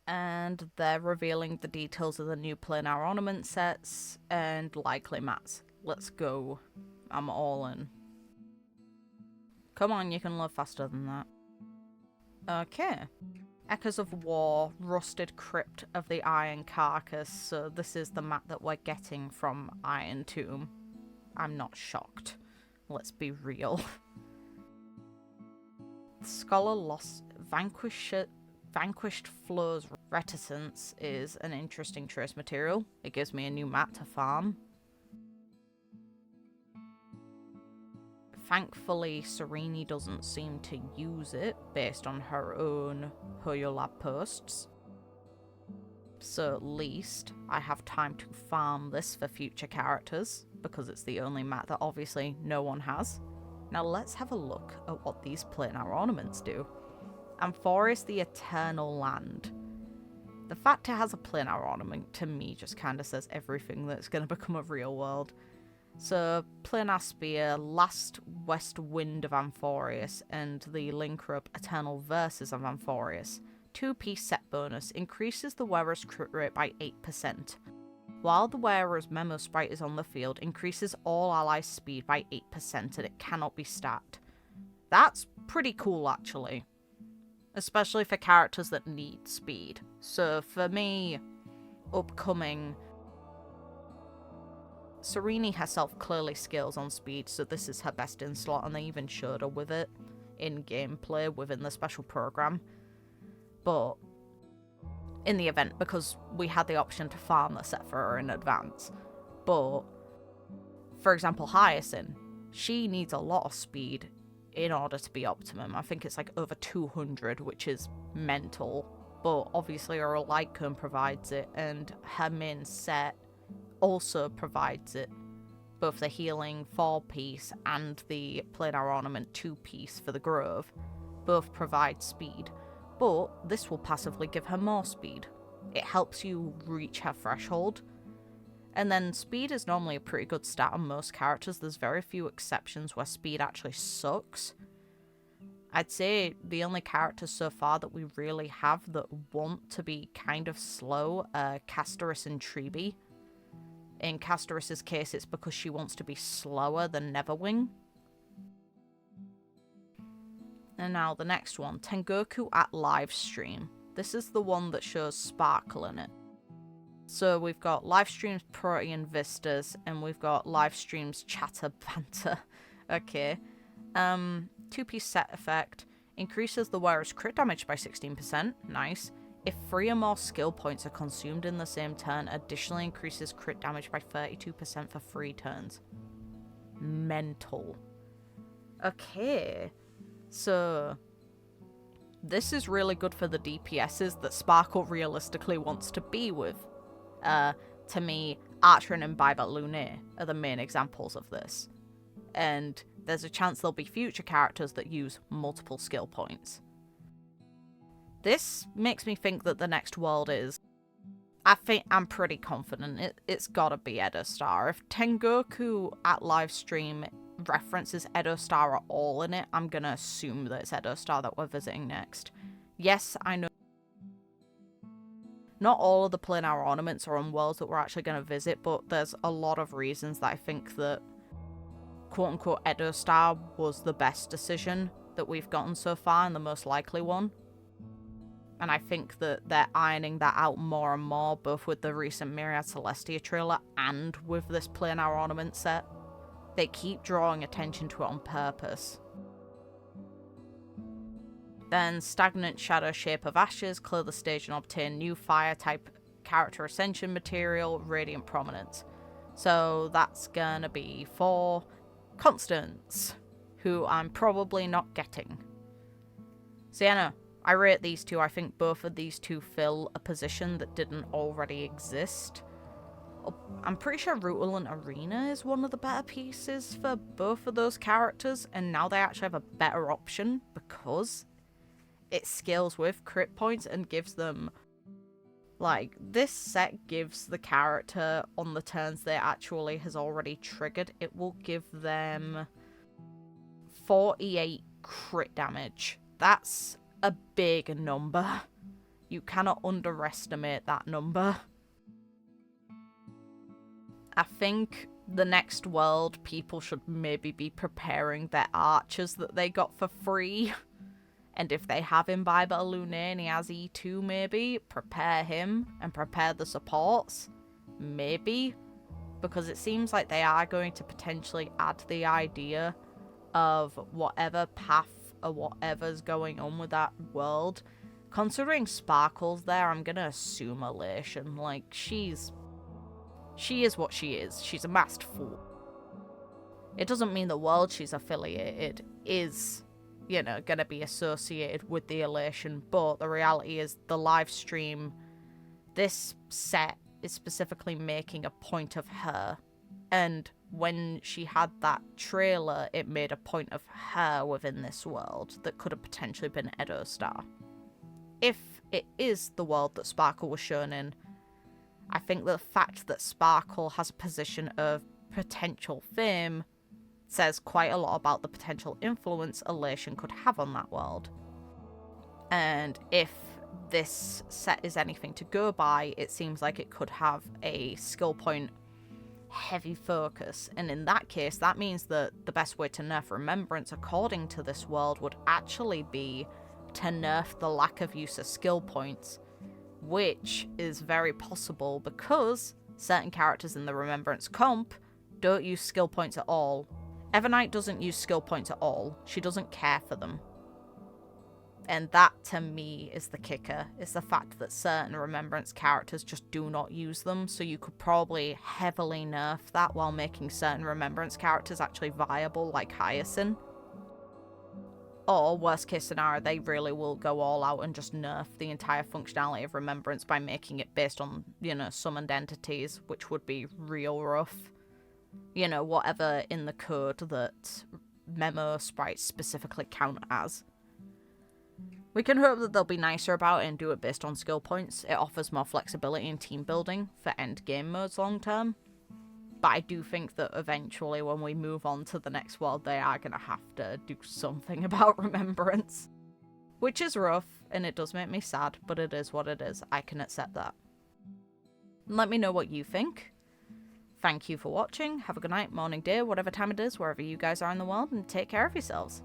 And they're revealing the details of the new Planar Ornament sets and likely mats. Let's go. I'm all in. Come on, you can load faster than that. Okay. Echoes of War, Rusted Crypt of the Iron Carcass. So this is the mat that we're getting from Iron Tomb. I'm not shocked. Let's be real. Scholar Lost Vanquished Flow's Reticence is an interesting trace material. It gives me a new mat to farm. Thankfully, Serene doesn't seem to use it based on her own HoYoLab posts. So at least I have time to farm this for future characters, because it's the only mat that obviously no one has. Now let's have a look at what these Planar Ornaments do. Amphoreus the Eternal Land. The fact it has a Planar Ornament to me just kind of says everything that's going to become a real world. So, Planar Spear, Last West Wind of Amphoreus, and the link up Eternal Verses of Amphoreus. 2-piece set bonus increases the wearer's crit rate by 8%. While the wearer's memosprite is on the field, increases all allies' speed by 8% and it cannot be stacked. That's pretty cool actually. Especially for characters that need speed. So for me, upcoming, Serene herself clearly scales on speed, so this is her best in slot, and they even showed her with it in gameplay within the special program. But in the event, because we had the option to farm the set for her in advance. But, for example, Hyacinth, she needs a lot of speed in order to be optimum. I think it's like over 200, which is mental. But obviously her light cone provides it, and her main set also provides it. Both the healing 4-piece and the Planar Ornament 2-piece for the Grove both provide speed, but this will passively give her more speed. It helps you reach her threshold. And then speed is normally a pretty good stat on most characters. There's very few exceptions where speed actually sucks. I'd say the only characters so far that we really have that want to be kind of slow are Castorus and Treeby. In Castorus' case, it's because she wants to be slower than Neverwing. And now the next one, Tengoku at Livestream. This is the one that shows Sparkle in it. So we've got Livestream's Protean Vistas, and we've got Livestream's Chatter Banter. Okay. 2-piece set effect. Increases the wearer's crit damage by 16%. Nice. If 3 or more skill points are consumed in the same turn, additionally increases crit damage by 32% for 3 turns. Mental. Okay. So, this is really good for the DPSs that Sparkle realistically wants to be with. To me, Archer and Imbibitor Lunae are the main examples of this. And there's a chance there'll be future characters that use multiple skill points. This makes me think that the next world is... I'm pretty confident it's gotta be Edo Star. If Tengoku at Livestream references Edo Star at all in it, I'm gonna assume that it's Edo Star that we're visiting next. Yes, I know not all of the Planar Ornaments are on worlds that we're actually gonna visit, but there's a lot of reasons that I think that quote-unquote Edo Star was the best decision that we've gotten so far and the most likely one. And I think that they're ironing that out more and more, both with the recent Myriad Celestia trailer and with this Planar Ornament set. They keep drawing attention to it on purpose. Then Stagnant Shadow Shape of Ashes, clear the stage and obtain new fire-type character ascension material, Radiant Prominence. So that's gonna be for Constance, who I'm probably not getting. Sienna. I rate these two. I think both of these two fill a position that didn't already exist. I'm pretty sure Rutilant Arena is one of the better pieces for both of those characters, and now they actually have a better option because it scales with crit points and gives them... Like, this set gives the character, on the turns they actually has already triggered, it will give them 48 crit damage. That's a big number. You cannot underestimate that number. I think the next world, people should maybe be preparing their archers that they got for free. And if they have Imbibitor Lunae and he has E2 maybe, prepare him and prepare the supports. Maybe. Because it seems like they are going to potentially add the idea of whatever path or whatever's going on with that world. Considering Sparkle's there, I'm gonna assume Elation. Like, she is what she is. She's a masked fool. It doesn't mean the world she's affiliated is, you know, gonna be associated with the Elation, but the reality is the live stream, this set is specifically making a point of her. And when she had that trailer, it made a point of her within this world that could have potentially been Edo Star. If it is the world that Sparkle was shown in, I think the fact that Sparkle has a position of potential fame says quite a lot about the potential influence Elation could have on that world. And if this set is anything to go by, it seems like it could have a skill point heavy focus, and in that case that means that the best way to nerf Remembrance according to this world would actually be to nerf the lack of use of skill points, which is very possible because certain characters in the Remembrance comp don't use skill points at all. Evernight doesn't use skill points at all. She doesn't care for them. And that, to me, is the kicker. It's the fact that certain Remembrance characters just do not use them, so you could probably heavily nerf that while making certain Remembrance characters actually viable, like Hyacinth. Or, worst case scenario, they really will go all out and just nerf the entire functionality of Remembrance by making it based on, you know, summoned entities, which would be real rough. You know, whatever in the code that memosprite specifically count as. We can hope that they'll be nicer about it and do it based on skill points. It offers more flexibility in team building for end game modes long term. But I do think that eventually when we move on to the next world, they are going to have to do something about Remembrance. Which is rough, and it does make me sad, but it is what it is. I can accept that. Let me know what you think. Thank you for watching. Have a good night, morning, day, whatever time it is, wherever you guys are in the world, and take care of yourselves.